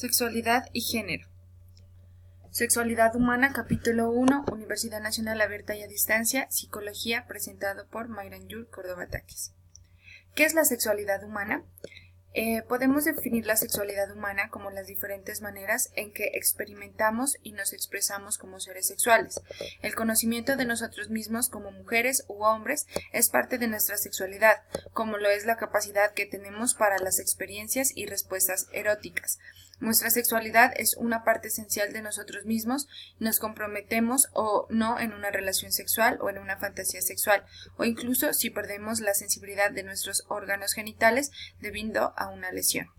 Sexualidad y género. Sexualidad humana, capítulo 1, Universidad Nacional Abierta y a Distancia, Psicología, presentado por Mayran Yul Córdoba Taques. ¿Qué es la sexualidad humana? Podemos definir la sexualidad humana como las diferentes maneras en que experimentamos y nos expresamos como seres sexuales. El conocimiento de nosotros mismos como mujeres u hombres es parte de nuestra sexualidad, como lo es la capacidad que tenemos para las experiencias y respuestas eróticas. Nuestra sexualidad es una parte esencial de nosotros mismos, nos comprometemos o no en una relación sexual o en una fantasía sexual, o incluso si perdemos la sensibilidad de nuestros órganos genitales debido a una lesión.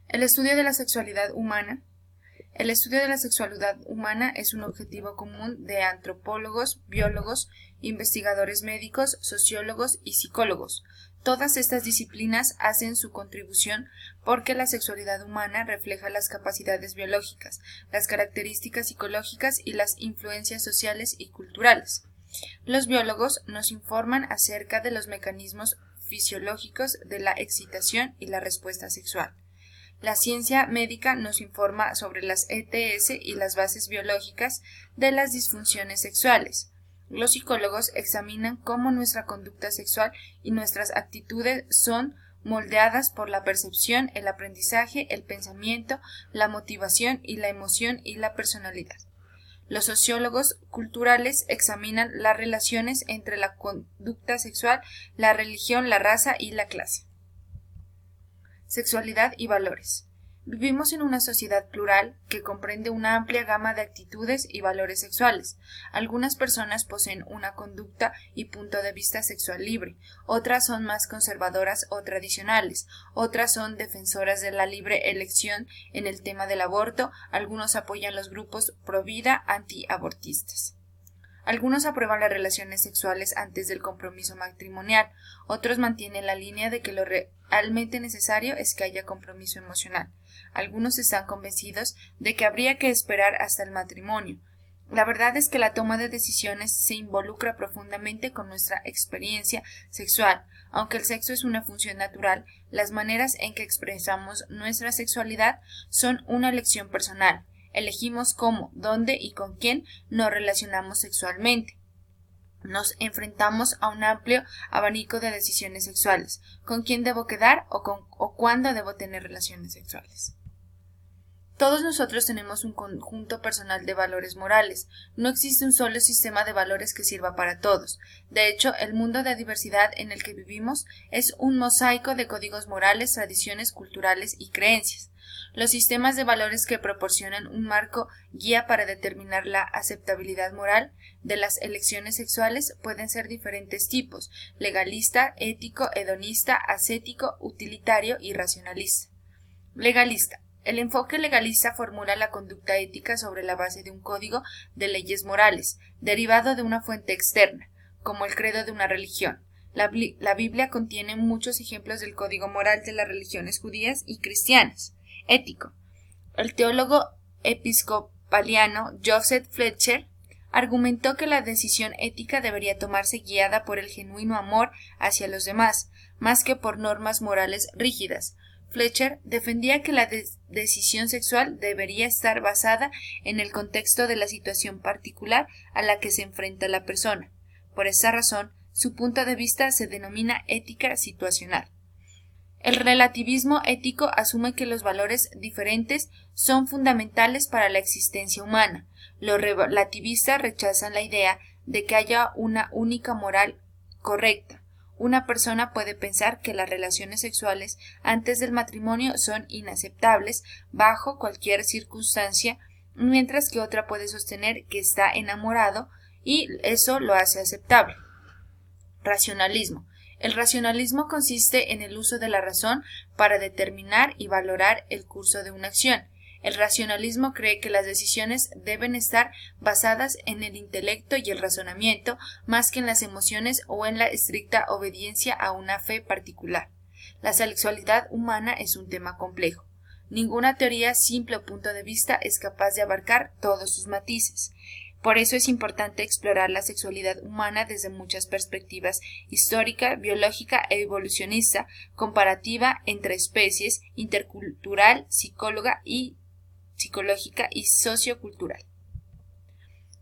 El estudio de la sexualidad humana. El estudio de la sexualidad humana es un objetivo común de antropólogos, biólogos, investigadores médicos, sociólogos y psicólogos. Todas estas disciplinas hacen su contribución porque la sexualidad humana refleja las capacidades biológicas, las características psicológicas y las influencias sociales y culturales. Los biólogos nos informan acerca de los mecanismos fisiológicos de la excitación y la respuesta sexual. La ciencia médica nos informa sobre las ETS y las bases biológicas de las disfunciones sexuales. Los psicólogos examinan cómo nuestra conducta sexual y nuestras actitudes son moldeadas por la percepción, el aprendizaje, el pensamiento, la motivación y la emoción y la personalidad. Los sociólogos culturales examinan las relaciones entre la conducta sexual, la religión, la raza y la clase. Sexualidad y valores. Vivimos en una sociedad plural que comprende una amplia gama de actitudes y valores sexuales. Algunas personas poseen una conducta y punto de vista sexual libre, otras son más conservadoras o tradicionales, otras son defensoras de la libre elección en el tema del aborto, algunos apoyan los grupos pro-vida antiabortistas. Algunos aprueban las relaciones sexuales antes del compromiso matrimonial, otros mantienen la línea de que lo realmente necesario es que haya compromiso emocional. Algunos están convencidos de que habría que esperar hasta el matrimonio. La verdad es que la toma de decisiones se involucra profundamente con nuestra experiencia sexual. Aunque el sexo es una función natural, las maneras en que expresamos nuestra sexualidad son una elección personal. Elegimos cómo, dónde y con quién nos relacionamos sexualmente. Nos enfrentamos a un amplio abanico de decisiones sexuales, con quién debo quedar o cuándo debo tener relaciones sexuales. Todos nosotros tenemos un conjunto personal de valores morales. No existe un solo sistema de valores que sirva para todos. De hecho, el mundo de diversidad en el que vivimos es un mosaico de códigos morales, tradiciones culturales y creencias. Los sistemas de valores que proporcionan un marco guía para determinar la aceptabilidad moral de las elecciones sexuales pueden ser diferentes tipos: legalista, ético, hedonista, ascético, utilitario y racionalista. Legalista. El enfoque legalista formula la conducta ética sobre la base de un código de leyes morales, derivado de una fuente externa, como el credo de una religión. La Biblia contiene muchos ejemplos del código moral de las religiones judías y cristianas. Ético. El teólogo episcopaliano Joseph Fletcher argumentó que la decisión ética debería tomarse guiada por el genuino amor hacia los demás, más que por normas morales rígidas. Fletcher defendía que la decisión sexual debería estar basada en el contexto de la situación particular a la que se enfrenta la persona. Por esa razón, su punto de vista se denomina ética situacional. El relativismo ético asume que los valores diferentes son fundamentales para la existencia humana. Los relativistas rechazan la idea de que haya una única moral correcta. Una persona puede pensar que las relaciones sexuales antes del matrimonio son inaceptables bajo cualquier circunstancia, mientras que otra puede sostener que está enamorado y eso lo hace aceptable. Racionalismo. El racionalismo consiste en el uso de la razón para determinar y valorar el curso de una acción. El racionalismo cree que las decisiones deben estar basadas en el intelecto y el razonamiento, más que en las emociones o en la estricta obediencia a una fe particular. La sexualidad humana es un tema complejo. Ninguna teoría simple o punto de vista es capaz de abarcar todos sus matices. Por eso es importante explorar la sexualidad humana desde muchas perspectivas: histórica, biológica e evolucionista, comparativa entre especies, intercultural, psicológica y sociocultural.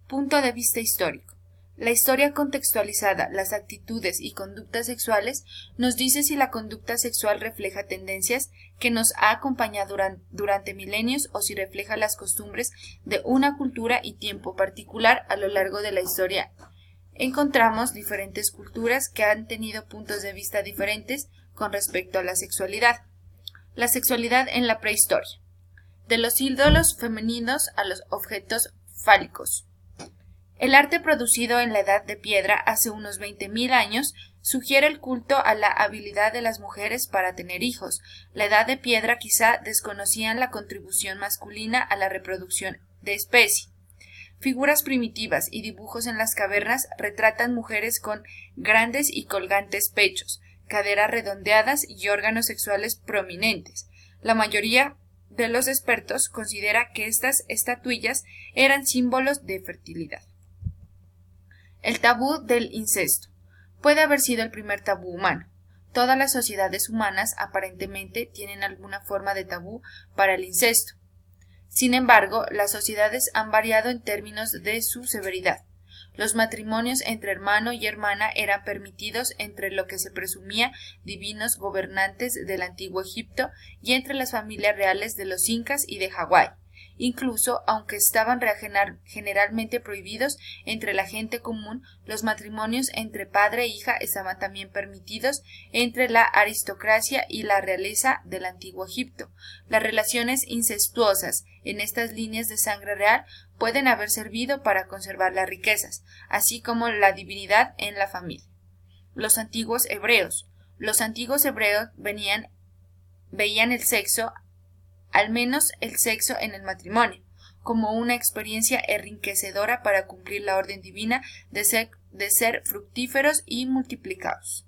Punto de vista histórico. La historia contextualizada, las actitudes y conductas sexuales nos dice si la conducta sexual refleja tendencias que nos ha acompañado durante milenios o si refleja las costumbres de una cultura y tiempo particular a lo largo de la historia. Encontramos diferentes culturas que han tenido puntos de vista diferentes con respecto a la sexualidad. La sexualidad en la prehistoria. De los ídolos femeninos a los objetos fálicos. El arte producido en la Edad de Piedra hace unos 20.000 años sugiere el culto a la habilidad de las mujeres para tener hijos. La Edad de Piedra quizá desconocían la contribución masculina a la reproducción de especie. Figuras primitivas y dibujos en las cavernas retratan mujeres con grandes y colgantes pechos, caderas redondeadas y órganos sexuales prominentes. La mayoría de los expertos considera que estas estatuillas eran símbolos de fertilidad. El tabú del incesto. Puede haber sido el primer tabú humano. Todas las sociedades humanas aparentemente tienen alguna forma de tabú para el incesto. Sin embargo, las sociedades han variado en términos de su severidad. Los matrimonios entre hermano y hermana eran permitidos entre lo que se presumía divinos gobernantes del antiguo Egipto y entre las familias reales de los incas y de Hawái. Incluso, aunque estaban generalmente prohibidos entre la gente común, los matrimonios entre padre e hija estaban también permitidos entre la aristocracia y la realeza del antiguo Egipto. Las relaciones incestuosas en estas líneas de sangre real pueden haber servido para conservar las riquezas, así como la divinidad en la familia. Los antiguos hebreos. Los antiguos hebreos veían el sexo, al menos el sexo en el matrimonio, como una experiencia enriquecedora para cumplir la orden divina de ser fructíferos y multiplicados.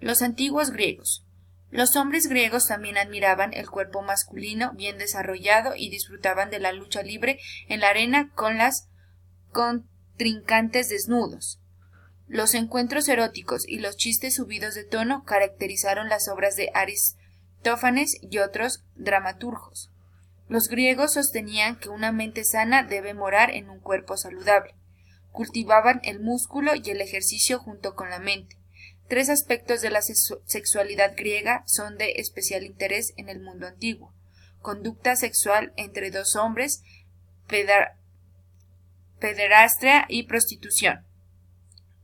Los antiguos griegos. Los hombres griegos también admiraban el cuerpo masculino bien desarrollado y disfrutaban de la lucha libre en la arena con las contrincantes desnudos. Los encuentros eróticos y los chistes subidos de tono caracterizaron las obras de Aristófanes y otros dramaturgos. Los griegos sostenían que una mente sana debe morar en un cuerpo saludable. Cultivaban el músculo y el ejercicio junto con la mente. Tres aspectos de la sexualidad griega son de especial interés en el mundo antiguo: conducta sexual entre dos hombres, pederastia y prostitución.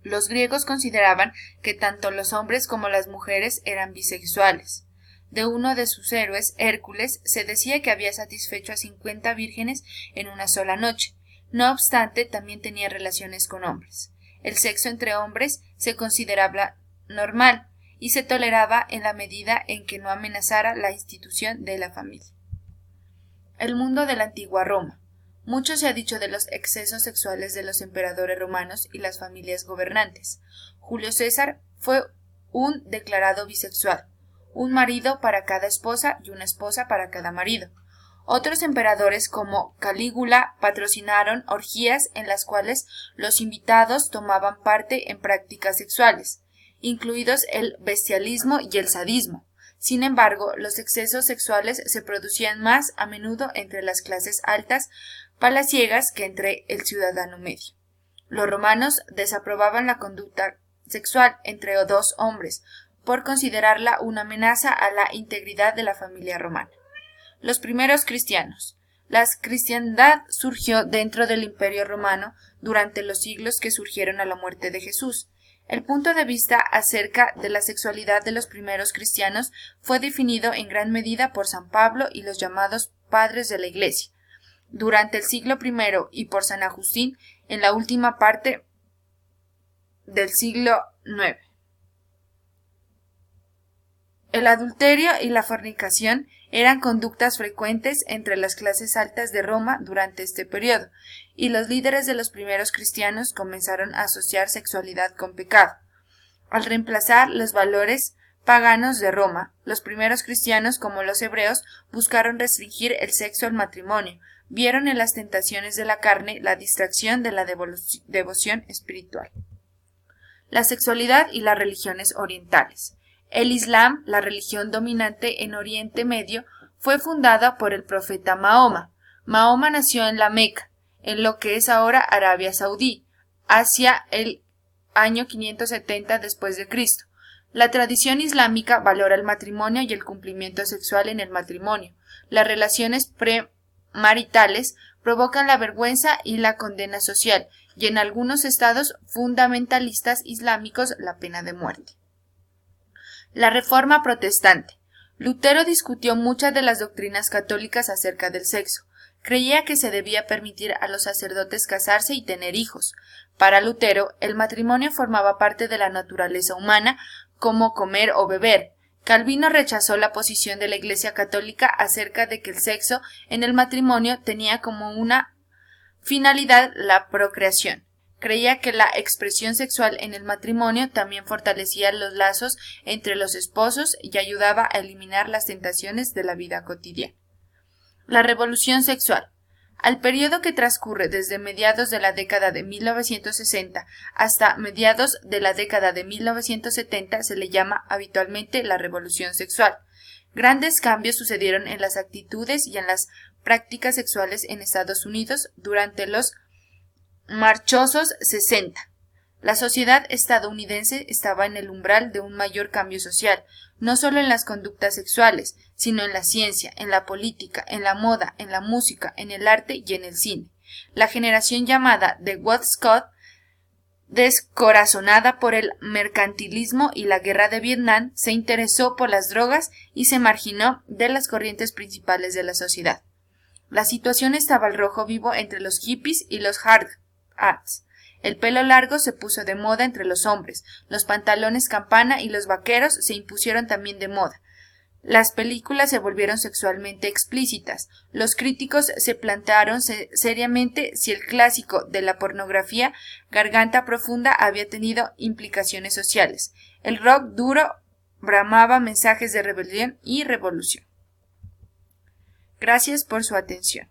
Los griegos consideraban que tanto los hombres como las mujeres eran bisexuales. De uno de sus héroes, Hércules, se decía que había satisfecho a 50 vírgenes en una sola noche. No obstante, también tenía relaciones con hombres. El sexo entre hombres se consideraba normal y se toleraba en la medida en que no amenazara la institución de la familia. El mundo de la antigua Roma. Mucho se ha dicho de los excesos sexuales de los emperadores romanos y las familias gobernantes. Julio César fue un declarado bisexual, un marido para cada esposa y una esposa para cada marido. Otros emperadores como Calígula patrocinaron orgías en las cuales los invitados tomaban parte en prácticas sexuales, incluidos el bestialismo y el sadismo. Sin embargo, los excesos sexuales se producían más a menudo entre las clases altas palaciegas que entre el ciudadano medio. Los romanos desaprobaban la conducta sexual entre dos hombres por considerarla una amenaza a la integridad de la familia romana. Los primeros cristianos. La cristiandad surgió dentro del Imperio Romano durante los siglos que surgieron a la muerte de Jesús. El punto de vista acerca de la sexualidad de los primeros cristianos fue definido en gran medida por San Pablo y los llamados padres de la Iglesia. Durante el siglo I y por San Agustín en la última parte del siglo IX. El adulterio y la fornicación eran conductas frecuentes entre las clases altas de Roma durante este periodo, y los líderes de los primeros cristianos comenzaron a asociar sexualidad con pecado. Al reemplazar los valores paganos de Roma, los primeros cristianos, como los hebreos, buscaron restringir el sexo al matrimonio, vieron en las tentaciones de la carne la distracción de la devoción espiritual. La sexualidad y las religiones orientales. El Islam, la religión dominante en Oriente Medio, fue fundada por el profeta Mahoma. Mahoma nació en la Meca, en lo que es ahora Arabia Saudí, hacia el año 570 después de Cristo. La tradición islámica valora el matrimonio y el cumplimiento sexual en el matrimonio. Las relaciones premaritales provocan la vergüenza y la condena social, y en algunos estados fundamentalistas islámicos la pena de muerte. La Reforma Protestante. Lutero discutió muchas de las doctrinas católicas acerca del sexo. Creía que se debía permitir a los sacerdotes casarse y tener hijos. Para Lutero, el matrimonio formaba parte de la naturaleza humana, como comer o beber. Calvino rechazó la posición de la Iglesia católica acerca de que el sexo en el matrimonio tenía como una finalidad la procreación. Creía que la expresión sexual en el matrimonio también fortalecía los lazos entre los esposos y ayudaba a eliminar las tentaciones de la vida cotidiana. La revolución sexual. Al periodo que transcurre desde mediados de la década de 1960 hasta mediados de la década de 1970 se le llama habitualmente la revolución sexual. Grandes cambios sucedieron en las actitudes y en las prácticas sexuales en Estados Unidos durante los marchosos 60. La sociedad estadounidense estaba en el umbral de un mayor cambio social, no solo en las conductas sexuales, sino en la ciencia, en la política, en la moda, en la música, en el arte y en el cine. La generación llamada de Woodstock, descorazonada por el mercantilismo y la guerra de Vietnam, se interesó por las drogas y se marginó de las corrientes principales de la sociedad. La situación estaba al rojo vivo entre los hippies y los hard hats. El pelo largo se puso de moda entre los hombres, los pantalones campana y los vaqueros se impusieron también de moda. Las películas se volvieron sexualmente explícitas. Los críticos se plantearon seriamente si el clásico de la pornografía, Garganta Profunda, había tenido implicaciones sociales. El rock duro bramaba mensajes de rebelión y revolución. Gracias por su atención.